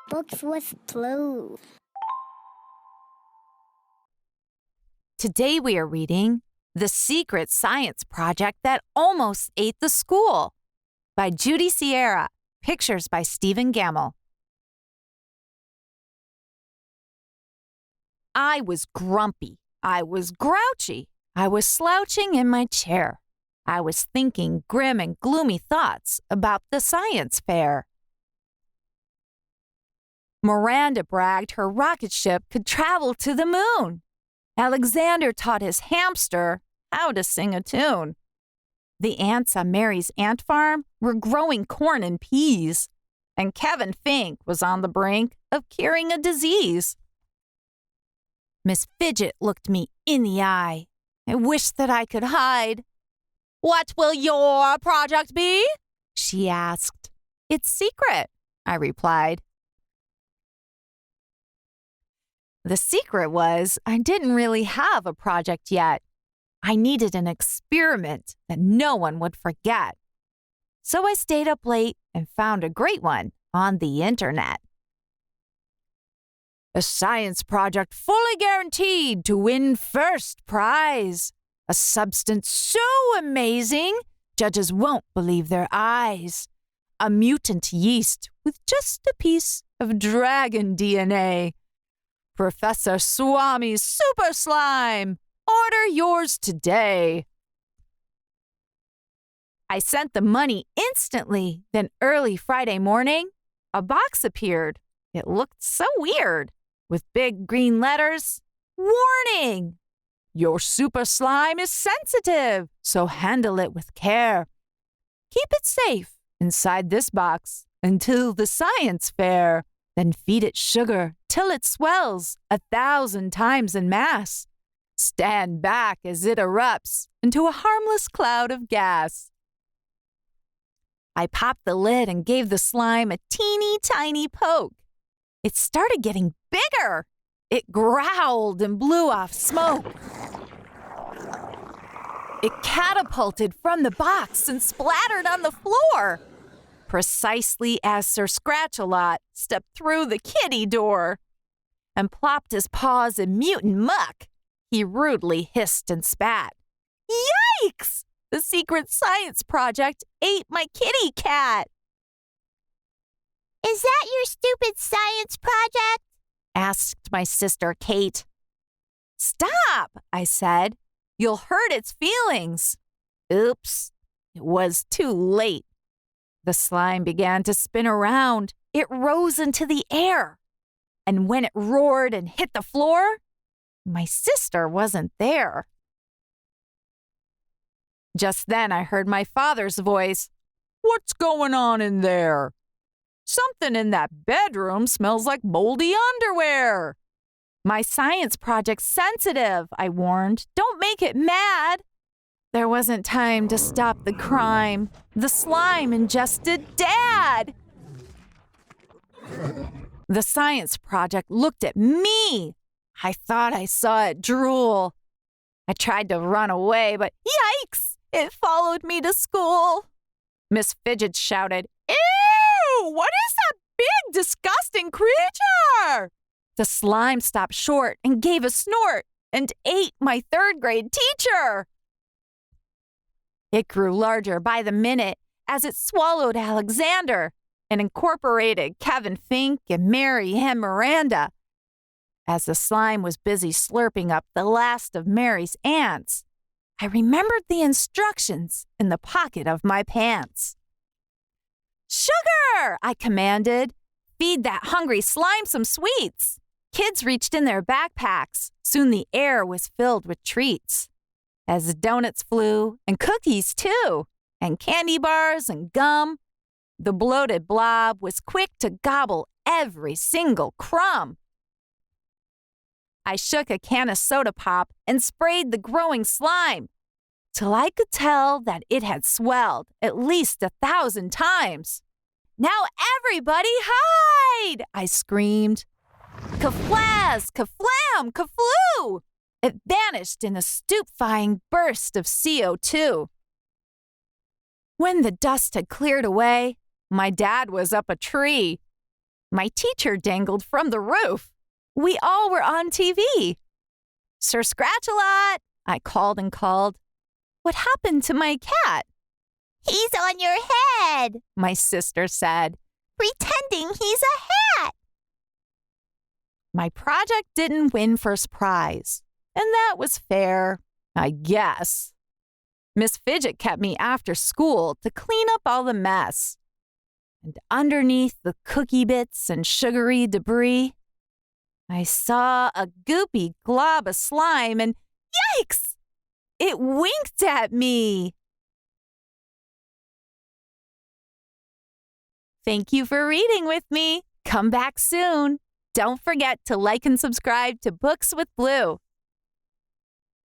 Books with Blue. Today we are reading The Secret Science Project That Almost Ate the School by Judy Sierra. Pictures by Stephen Gammell. I was grumpy. I was grouchy. I was slouching in my chair. I was thinking grim and gloomy thoughts about the science fair. Miranda bragged her rocket ship could travel to the moon. Alexander taught his hamster how to sing a tune. The ants on Mary's ant farm were growing corn and peas, and Kevin Fink was on the brink of curing a disease. Miss Fidget looked me in the eye. I wished that I could hide. "What will your project be?" she asked. "It's secret," I replied. The secret was I didn't really have a project yet. I needed an experiment that no one would forget. So I stayed up late and found a great one on the internet. A science project fully guaranteed to win first prize. A substance so amazing, judges won't believe their eyes. A mutant yeast with just a piece of dragon DNA. Professor Swami's Super Slime. Order yours today. I sent the money instantly. Then early Friday morning, a box appeared. It looked so weird. With big green letters, "Warning! Your super slime is sensitive, so handle it with care. Keep it safe inside this box until the science fair. Then feed it sugar till it swells 1,000 times in mass. Stand back as it erupts into a harmless cloud of gas." I popped the lid and gave the slime a teeny tiny poke. It started getting bigger. It growled and blew off smoke. It catapulted from the box and splattered on the floor, precisely as Sir Scratch-A-Lot stepped through the kitty door and plopped his paws in mutant muck. He rudely hissed and spat. "Yikes! The secret science project ate my kitty cat." Is that your stupid science project? Asked my sister Kate. "Stop," I said. "You'll hurt its feelings." Oops, it was too late. The slime began to spin around. It rose into the air. And when it roared and hit the floor, my sister wasn't there. Just then I heard my father's voice. "What's going on in there?" "Something in that bedroom smells like moldy underwear." "My science project's sensitive," I warned. "Don't make it mad." There wasn't time to stop the crime. The slime ingested Dad. The science project looked at me. I thought I saw it drool. I tried to run away, but yikes! It followed me to school. Miss Fidget shouted, "Ew! What is that big, disgusting creature?" The slime stopped short and gave a snort and ate my third-grade teacher. It grew larger by the minute as it swallowed Alexander and incorporated Kevin Fink and Mary and Miranda. As the slime was busy slurping up the last of Mary's ants, I remembered the instructions in the pocket of my pants. "Sugar!" I commanded. "Feed that hungry slime some sweets." Kids reached in their backpacks. Soon the air was filled with treats. As donuts flew, and cookies too, and candy bars and gum, the bloated blob was quick to gobble every single crumb. I shook a can of soda pop and sprayed the growing slime till I could tell that it had swelled at least 1,000 times. "Now everybody hide!" I screamed. Ka-flaz, ka-flam, ka-flew! It vanished in a stupefying burst of CO2. When the dust had cleared away, my dad was up a tree. My teacher dangled from the roof. We all were on TV. Sir Scratch-a-Lot, I called and called. What happened to my cat? He's on your head, My sister said. pretending he's a hat. My project didn't win first prize, and that was fair, I guess. Miss Fidget kept me after school to clean up all the mess. And underneath the cookie bits and sugary debris, I saw a goopy glob of slime and yikes! It winked at me. Thank you for reading with me. Come back soon. Don't forget to like and subscribe to Books with Blue.